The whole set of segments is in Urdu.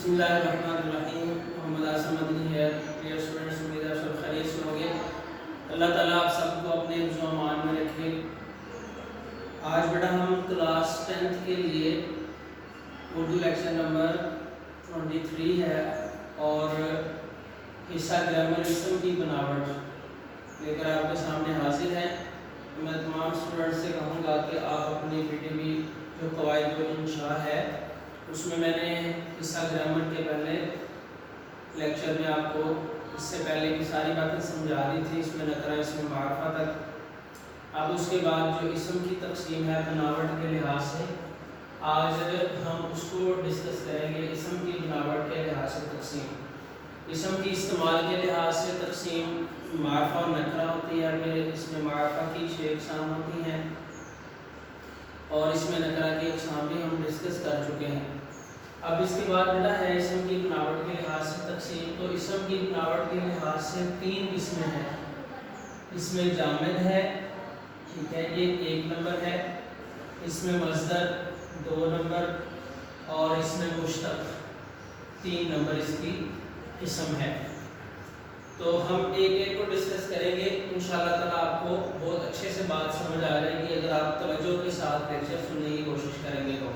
بسم اللہ الرحمن الرحیم. محمد اعظم مدنی ہے. ڈیئر اسٹوڈنٹس، امید ہے آپ سب خیریت سے ہوں گے. اللہ تعالیٰ آپ سب کو اپنے حفظ و امان میں رکھے. آج بیٹا ہم کلاس 10th کے لیے اردو لیکچر نمبر 23 ہے اور حصہ گرامر اسم کی بناوٹ لے کر آپ کے سامنے حاضر ہیں. میں تمام اسٹوڈنٹ سے کہوں گا کہ آپ اپنی PTB جو قواعد و انشاء ہے اس میں نے حصہ گرامر کے پہلے لیکچر میں آپ کو اس سے پہلے کی ساری باتیں سمجھا دی تھی. اس میں نکرہ اس میں معرفہ تک. اب اس کے بعد جو اسم کی تقسیم ہے بناوٹ کے لحاظ سے آج ہم اس کو ڈسکس کریں گے. اسم کی بناوٹ کے لحاظ سے تقسیم، اسم کی استعمال کے لحاظ سے تقسیم معرفہ اور نکرہ ہوتی ہے. پھر اس میں معرفہ کی 6 اقسام ہوتی ہیں اور اس میں نکرہ کی اقسام بھی ہم ڈسکس کر چکے ہیں. اب اس کے بعد بیٹا ہے اسم کی بناوٹ کے لحاظ سے تقسیم. تو اسم کی بناوٹ کے لحاظ سے 3 قسمیں ہیں. اس میں جامد ہے، ٹھیک ہے، یہ 1 نمبر ہے. اس میں مصدر 2 نمبر اور اس میں مشتق 3 نمبر اس کی قسم ہے. تو ہم ایک ایک کو ڈسکس کریں گے. انشاءاللہ تعالیٰ آپ کو بہت اچھے سے بات سمجھ آ جائے گی اگر آپ توجہ کے ساتھ لیکچر سننے کی کوشش کریں گے. تو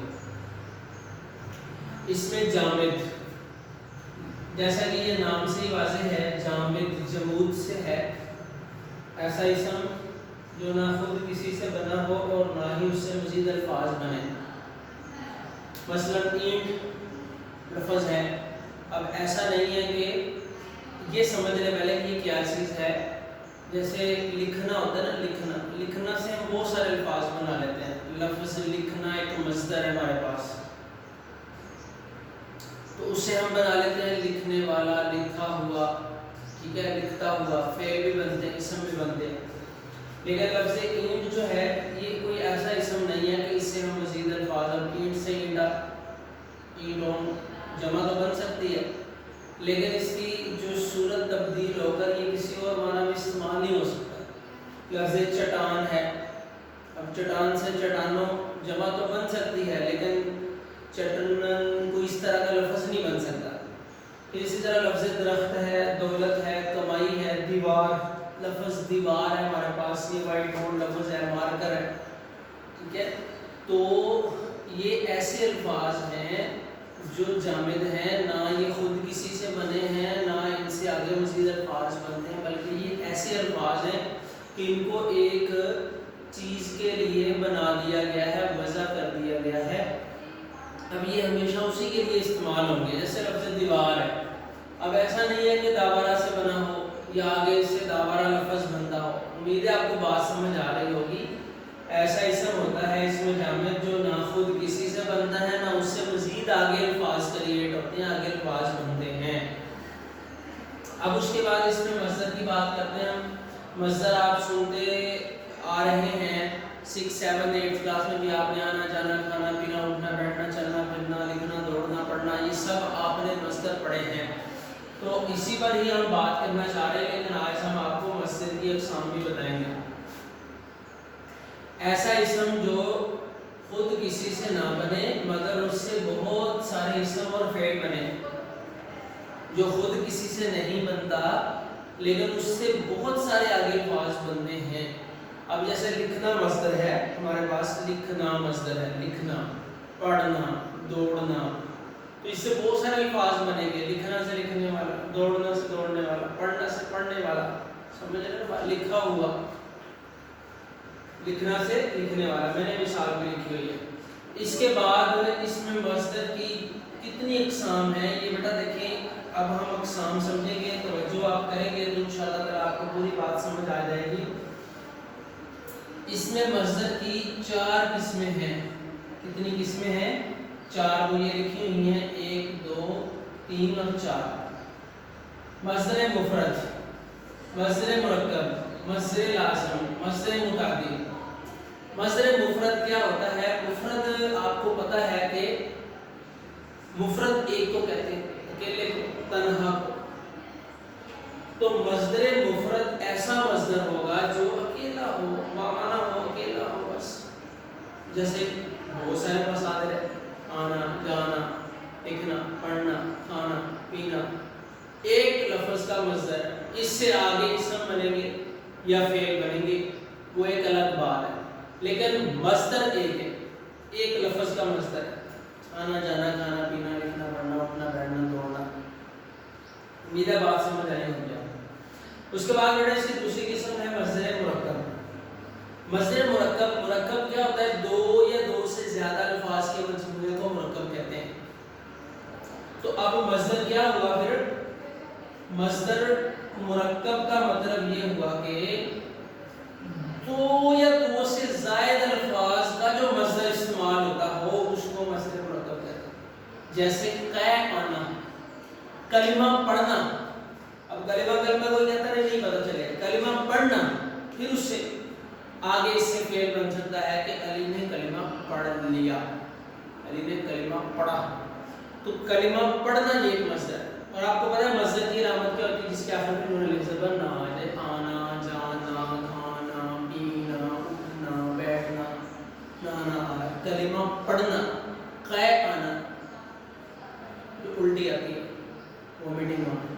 اس میں جامد، جیسا کہ یہ نام سے ہی واضح ہے، جامد جمود سے ہے. ایسا اسم جو نہ خود کسی سے بنا ہو اور نہ ہی اس سے مزید الفاظ بنے. مثلا اینٹ لفظ ہے. اب ایسا نہیں ہے کہ یہ سمجھ لیں پہلے کہ یہ کیا چیز ہے. جیسے لکھنا ہوتا ہے نا، لکھنا سے ہم بہت سارے الفاظ بنا لیتے ہیں. لفظ لکھنا ایک مصدر ہے ہمارے پاس، تو اس سے ہم بنا لیتے ہیں لکھنے والا، لکھا ہوا، ٹھیک ہے، لکھتا ہوا. فعل بھی بنتے ہیں، اسم بھی بنتے ہیں. لیکن لفظ اینٹ جو ہے یہ کوئی ایسا اسم نہیں ہے کہ اس سے ہم مزید الفاظ، اب اینٹ سے اینڈا، اینٹون جمع تو بن سکتی ہے لیکن اس کی جو صورت تبدیل ہو کر یہ کسی اور معنی میں استعمال نہیں ہو سکتا. لفظ چٹان ہے. اب چٹان سے چٹانوں جمع تو بن سکتی ہے لیکن چٹن کو اس طرح کا لفظ نہیں بن سکتا. پھر اسی طرح لفظ درخت ہے، دولت ہے، کمائی ہے. دیوار، لفظ دیوار ہے ہمارے پاس، یہ وائٹ بورڈ لفظ ہے، مارکر ہے، ٹھیک ہے. تو یہ ایسے الفاظ ہیں جو جامد ہیں، نہ یہ خود کسی سے بنے ہیں نہ ان سے آگے مزید الفاظ بنتے ہیں، بلکہ یہ ایسے الفاظ ہیں کہ ان کو ایک چیز کے لیے بنا دیا گیا ہے، وضع کر دیا گیا ہے. اب یہ ہمیشہ اسی کے لیے استعمال ہوں گے. جیسے لفظ دیوار ہے، اب ایسا نہیں ہے کہ داورہ سے بنا ہو یا آگے اس سے داورہ لفظ بنتا ہو. امید ہے آپ کو بات سمجھ آ رہی ہوگی. ایسا اسم ہوتا ہے اس میں جامد جو نہ خود کسی سے بنتا ہے نہ اس سے مزید آگے الفاظ کریٹ ہوتے ہیں، آگے الفاظ بنتے ہیں. اب اس کے بعد اس میں مصدر کی بات کرتے ہیں. مصدر آپ سنتے آ رہے ہیں 6, 7, 8 کلاس میں بھی. آپ نے آنا جانا، کھانا پینا، اٹھنا بیٹھنا، چلنا پھرنا، لکھنا دوڑنا پڑھنا، یہ سب آپ نے مصدر پڑھے ہیں. تو اسی پر ہی ہم بات کرنا چاہ رہے ہیں لیکن آج ہم آپ کو مصدر کی اقسام بھی بتائیں گے. ایسا اسم جو خود کسی سے نہ بنے مگر اس سے بہت سارے اسم اور فعل بنے. جو خود کسی سے نہیں بنتا لیکن اس سے بہت سارے آگے الفاظ بنتے ہیں. اب جیسے لکھنا مصدر ہے ہمارے پاس، لکھنا مصدر ہے، لکھنا، پڑھنا، دوڑنا. تو اس سے بہت سارے الفاظ بنیں گے. لکھنا سے لکھنے والا، دوڑنا سے دوڑنے والا، پڑھنا سے پڑھنے والا. سمجھ رہے ہیں؟ لکھا ہوا، لکھنا سے لکھنے والا. میں نے مثال بھی لکھی ہوئی ہے. اس کے بعد اس میں مصدر کی کتنی اقسام ہیں یہ بیٹا دیکھیں. اب ہم اقسام سمجھیں گے، توجہ آپ کریں گے تو انشاءاللہ تعالیٰ آپ کو پوری بات سمجھ آ جائے گی. اس میں مصدر کی 4 قسمیں ہیں. کتنی قسمیں ہیں؟ 4. وہ یہ لکھی ہوئی ہیں 1, 2, 3 اور 4. مصدر مفرد، مصدر مرکب، مصدر لازم، مصدر متعدی. مصدر مفرد کیا ہوتا ہے؟ مفرد آپ کو پتہ ہے کہ مفرد ایک کو کہتے ہیں، اکیلے کو، تنہا کو. تو مصدر مفرد ایسا مصدر ہوگا جو اکیلا ہو، معنی ہو، اکیلا ہو بس. جیسے بہت سارے مصادر ہے، آنا جانا، لکھنا پڑھنا، پینا ایک لفظ کا مصدر ہے، اس سے آگے اسم بنیں گے یا فعل بنیں گے وہ ایک الگ بات ہے، لیکن مصدر ایک ہے، ایک لفظ کا مصدر ہے، آنا جانا کھانا پینا لکھنا پڑھنا اٹھنا بیٹھنا دوڑنا۔ امید ہے بات سمجھ آئی ہوگی۔ اس کے بعد بیٹا اس کی دوسری قسم ہے مصدر مرکب۔ مصدر مرکب کیا ہوتا ہے؟ دو یا دو سے زیادہ الفاظ کے مجموعے کو مرکب کہتے ہیں۔ تو اب مصدر کیا ہوا پھر؟ مصدر مرکب کا مطلب یہ ہوا کہ دو یا دو سے زائد الفاظ کا جو مصدر استعمال ہوتا ہو اس کو مصدر مرکب کہتے ہیں۔ جیسے قے آنا، کلمہ پڑھنا۔ اب کلمہ کوئی کہتا نہیں پتہ چلے، کلمہ پڑھنا، پھر اس سے آگے اس سے فعل بن سکتا ہے کہ علی نے کلمہ پڑھ لیا، علی نے کلمہ پڑھا۔ تو کلمہ پڑھنا یہ ایک مصدر ہے، اور آپ کو پتہ ہے مصدر کی علامت کیا ہوتی ہے؟ جس کے آخر میں نون الف زبر نہ آ جائے، آنا جانا کھانا پینا اٹھنا بیٹھنا نانا آنا۔ کلمہ پڑھنا، قے آنا جو الٹی آتی ہے وومیٹنگ ہونا،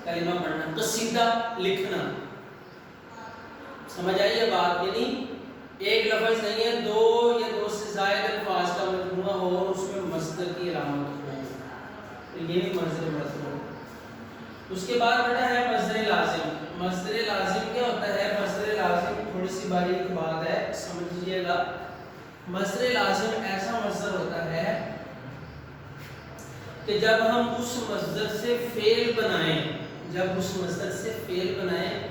کلمہ پڑھنا۔ قصیدہ لکھنا، سمجھ آئی یہ بات؟ یعنی ایک لفظ نہیں ہے، دو یا دو سے زائد الفاظ کا مجموعہ ہو اور اس میں مصدر کی علامت ہو، تو یہ بھی مصدر مرکب ہو۔ اس کے بعد بیٹا ہے مصدر لازم۔ مصدر لازم کیا ہوتا ہے؟ مصدر لازم تھوڑی سی باریک بات ہے، سمجھیے گا۔ مصدر لازم ایسا مصدر ہوتا ہے کہ جب ہم اس مصدر سے فعل بنائیں، جب اس مصدر سے فعل بنائیں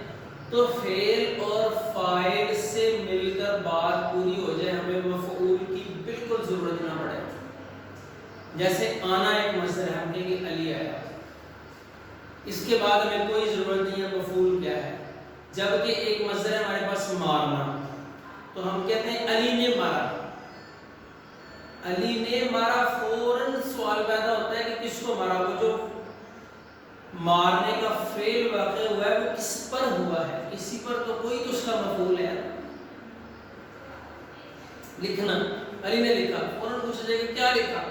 تو فعل اور فاعل سے مل کر بات پوری ہو جائے، ہمیں مفعول کی بالکل ضرورت نہ پڑے۔ جیسے آنا ایک مصدر ہے، ہم کہیں گے علی آیا، اس کے بعد ہمیں کوئی ضرورت نہیں ہے مفعول کیا ہے۔ جبکہ ایک مصدر ہے ہمارے پاس مارنا، تو ہم کہتے ہیں علی نے مارا، علی نے مارا، فوراً سوال پیدا ہوتا ہے کہ کس کو مارا؟ وہ جو مارنے کا فعل واقع ہوا ہے وہ کس پر ہوا ہے؟ کسی پر، تو کوئی تو اس کا مفعول ہے۔ لکھنا، علی نے لکھا، فوراً پوچھا جائے کہ کیا لکھا؟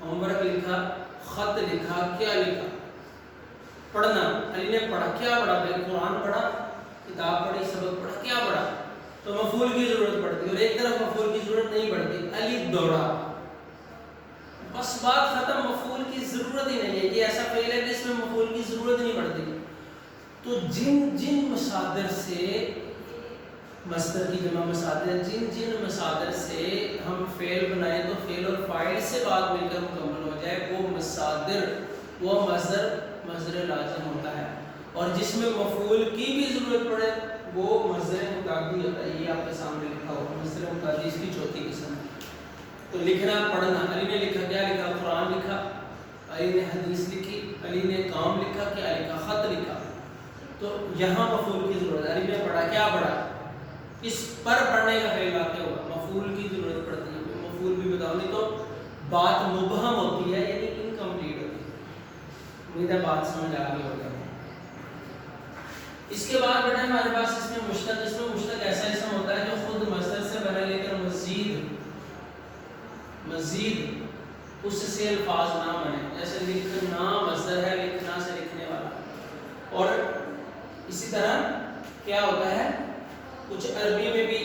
ہوم ورک لکھا، خط لکھا، کیا لکھا؟ پڑھنا، علی نے پڑھا، کیا پڑھا؟ بھائی قرآن پڑھا، کتاب پڑھی، سبق پڑھا، کیا پڑھا؟ تو مفعول کی ضرورت پڑتی ہے، اور ایک طرف مفعول کی ضرورت نہیں پڑتی، علی دوڑا، بس بات ختم، مفعول کی ضرورت ہی نہیں ہے۔ یہ ایسا فعل ہے کہ اس میں مفعول کی ضرورت نہیں پڑتی۔ تو جن مصادر سے، مصدر کی جمع مصادر، جن مصادر سے ہم فعل بنائیں تو فعل اور فاعل سے بات مل کر مکمل ہو جائے، وہ مصادر، وہ مصدر لازم ہوتا ہے۔ اور جس میں مفعول کی بھی ضرورت پڑے وہ مصدر متعدی ہوتا ہے۔ یہ آپ کے سامنے لکھا ہوا مصدر متعدی، اس کی چوتھی قسم ہے۔ تو لکھنا، پڑھنا، علی نے لکھا، کیا لکھا؟ قرآن لکھا، علی نے حدیث لکھی، علی نے کام لکھا، کیا لکھا؟ خط لکھا۔ تو یہاں مفعول کی ضرورت ہے، علی نے پڑھا، کیا پڑھا؟ اس پر پڑھنے کا فعل واقع ہوگا، مفعول کی ضرورت پڑتی ہے، مفعول بھی بتاؤ، نہیں تو بات مبہم ہوتی ہے، یعنی انکمپلیٹ ہوتی ہے۔ امید ہے بات سمجھ آ گئی ہوگی۔ اس کے بعد بیٹا ہمارے پاس اس میں مشتق ایسا اسم ہوتا ہے جو خود مصدر سے بنا لے کر مزید اس سے الفاظ نہ بنے۔ جیسے لکھنا مصدر ہے، لکھنا سے لکھنے والا، اور اسی طرح کیا ہوتا ہے، کچھ عربی میں بھی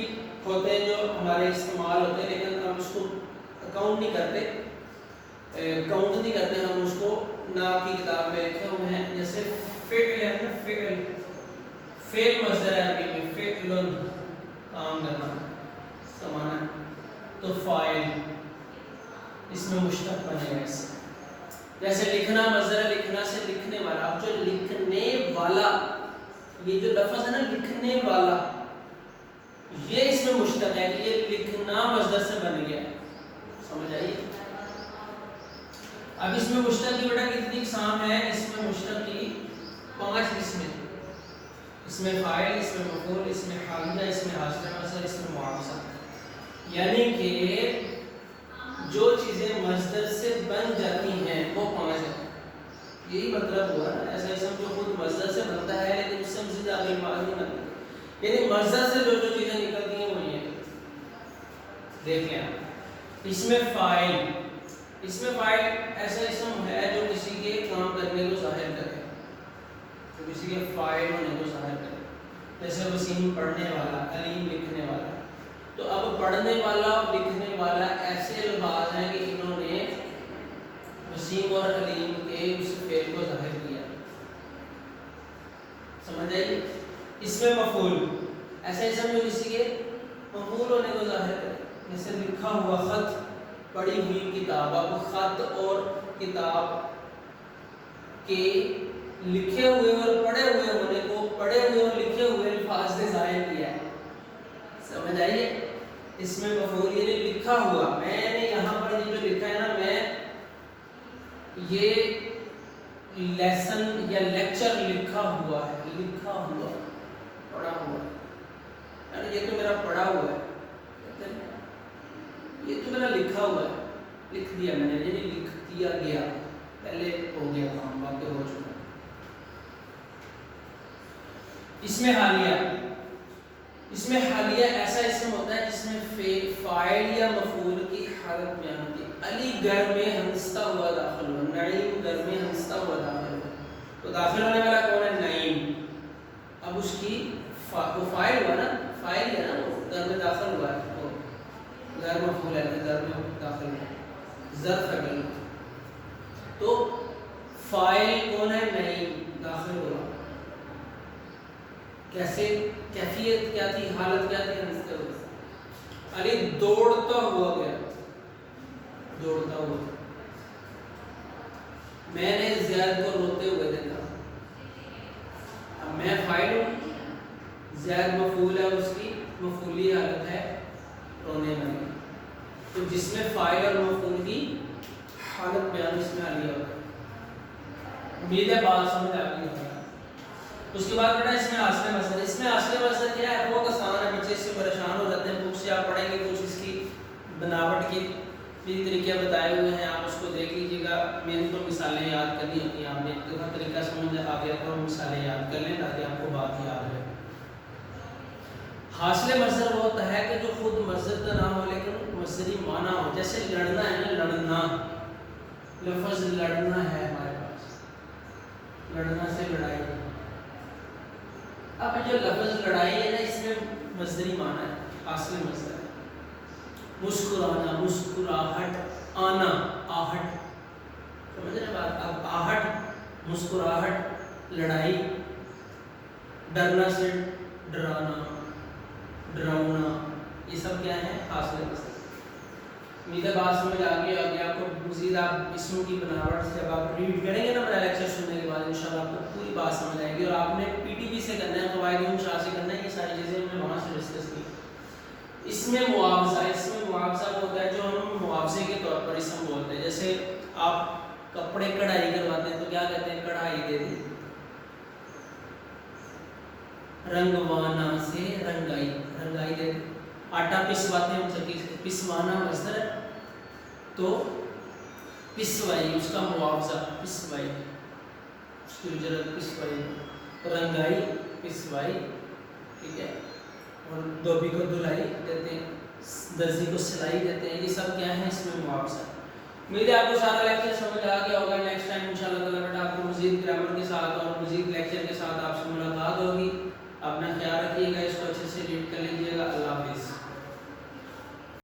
ہوتے ہیں جو ہمارے استعمال ہوتے ہیں، لیکن ہم اس کو کاؤنٹ نہیں کرتے، ہم اس کو نام کی کتاب میں لکھے ہوئے ہیں۔ جیسے فعل ہے نا، فعل مصدر ہے عربی میں، فعل کام کرنا سمانا، تو فاعل اس میں مشتق بنے گا۔ اس جیسے لکھنا مصدر ہے، لکھنا سے لکھنے والا۔ اب جو لکھنے والا، یہ جو لفظ ہے نا لکھنے والا، یہ اس میں مشتق ہے کہ یہ لکھنا مصدر سے بن گیا، سمجھ آئیے؟ اب اس میں مشتق کی بیٹا کتنی اقسام ہے؟ اس میں مشتق کی 5 قسمیں، اس میں فاعل، اس میں مفعول، اس میں حالیہ، اس میں حاصلہ مصدر، اس میں معاوضہ۔ یعنی کہ جو چیزیں مصدر سے بن جاتی ہیں وہ 5 ہیں۔ یہی مطلب ہوا نا، ایسا اسم جو خود مصدر سے بنتا ہے لیکن اس سے مزید آگے الفاظ نہیں بنتے، یعنی مصدر سے جو چیزیں نکلتی ہیں وہ یہ دیکھ لیں۔ اس میں فاعل ایسا اسم ہے جو کسی کسی کے فاعل ہونے کو ظاہر کرے، جیسے وسیم پڑھنے والا، علیم لکھنے والا. تو اب پڑھنے والا اور لکھنے والا ایسے الفاظ ہیں کہ انہوں نے وسیم اور علیم کے اس فعل کو ظاہر کیا. سمجھ آئی؟ اس میں مفعول ایسا اسم جو کسی کے مفعول ہونے کو ظاہر کرے، جیسے لکھا ہوا خط، پڑھی ہوئی کتاب. اب خط اور کتاب کے لکھے ہوئے اور پڑھے ہوئے ہونے کو پڑھے ہوئے اور لکھے ہوئے الفاظ سے ظاہر کیا ہے. سمجھ آئیے؟ اس میں مفعول یعنی لکھا ہوا. میں نے یہاں پر یہ جو لکھا ہے نا، میں یہ لیسن یا لیکچر لکھا ہوا ہے، لکھا ہوا، پڑھا ہوا ہے، یعنی یہ تو میرا پڑھا ہوا ہے، یہ تو میرا لکھا ہوا ہے، لکھ دیا میں نے، یعنی لکھ دیا گیا، پہلے ہو گیا کام، واقع ہو چکا. اس میں حالیہ، اس میں حالیہ ایسا اسم ہوتا ہے جس میں فاعل یا مفعول کی حالت بیان ہوتی ہے. علی گھر میں ہنستا ہوا داخل ہوا، نعیم گھر میں ہنستا ہوا داخل ہوا. تو داخل ہونے والا کون ہے؟ نعیم. اب اس کی وہ فاعل ہوا نا، فاعل ہے نا، وہ گھر میں داخل ہوا ہے، تو غیر مفعول ہے، گھر میں داخل ہوا، ظرف ہے. تو فاعل کون ہے؟ نعیم، داخل ہوا. کیسے؟ کیفیت کیا تھی؟ حالت کیا تھی؟ ہنستے ہوئے. علی دوڑتا ہوا گیا، دوڑتا ہوا. میں نے زید کو روتے ہوئے دیکھا. اب میں فاعل ہوں، زید مفعول ہے، اس کی مفعولی حالت ہے رونے والی. تو جس میں فاعل اور مفعول کی حالت بیان اس میں عالیہ ہوتا ہے. امید ہے بات سمجھ آ گئی ہوگی. اس کے بعد بیٹا اس میں اصل مصدر. اس میں اصل مصدر کیا ہے؟ بہت آسان ہے، بچے اس سے پریشان ہو جاتے ہیں. بک سے آپ پڑھیں گے، کچھ اس کی بناوٹ کی بھی طریقے بتائے ہوئے ہیں، آپ اس کو دیکھ لیجیے گا. میں نے تو مثالیں یاد کرنی ہوتی ہیں، آپ نے ایک دفعہ طریقہ سمجھ آ گیا تو مثالیں یاد کر لیں تاکہ آپ کو بات یاد رہے. حاصل مصدر وہ ہوتا ہے کہ جو خود مصدر کا نام ہو لیکن مصدری معنی ہو. جیسے لڑنا ہے نا، لڑنا، لفظ لڑنا ہے ہمارے پاس، لڑنا سے لڑائی. اب جو لفظ لڑائی ہے نا، اس میں مصدری معنی ہے، حاصل مصدر ہے. مسکرانا، مسکراہٹ، آنا، آہٹ. سمجھ رہے بات؟ اب آہٹ، مسکراہٹ، لڑائی. ڈرنا سے ڈرانا، ڈراؤنا، یہ سب کیا ہے؟ حاصل مصدر. امید ہے بات سمجھ آ گئی ہوگی آپ کو. مزید آپ اسموں کی بناوٹ سے جب آپ ریڈ کریں گے نا میرا لیکچر سننے کے بعد، انشاءاللہ آپ کو پوری بات سمجھ آئے گی. اور آپ نے پی ٹی پی سے کرنا ہے، قواعد انشاء سے کرنا ہے، یہ ساری چیزیں میں وہاں سے ڈسکس کی. اس میں معاوضہ، اس میں معاوضہ ہوتا ہے جو ہم معاوضے کے طور پر اسم بولتے ہیں. جیسے آپ کپڑے کڑھائی کرواتے ہیں تو کیا کہتے ہیں؟ کڑھائی دے دیں. رنگوانا سے رنگائی، رنگائی دے دیں. آٹا پسواتے ہیں، چکی سے پسوانا مصدر ہے، تو پسوائی اس کا معاوضہ، پسوائی اس کی اجرت، پسوائی. رنگائی، پسوائی، ٹھیک ہے. اور دھوبی کو دھلائی دیتے ہیں، درزی کو سلائی دیتے ہیں. یہ سب کیا ہے؟ اس میں معاوضہ. امید ہے آپ کو سارا لیکچر سمجھ آ گیا ہوگا. نیکسٹ ٹائم انشاءاللہ تعالیٰ بیٹا آپ کو مزید گرامر کے ساتھ اور مزید لیکچر کے ساتھ آپ سے ملاقات ہوگی. اپنا خیال رکھیے گا.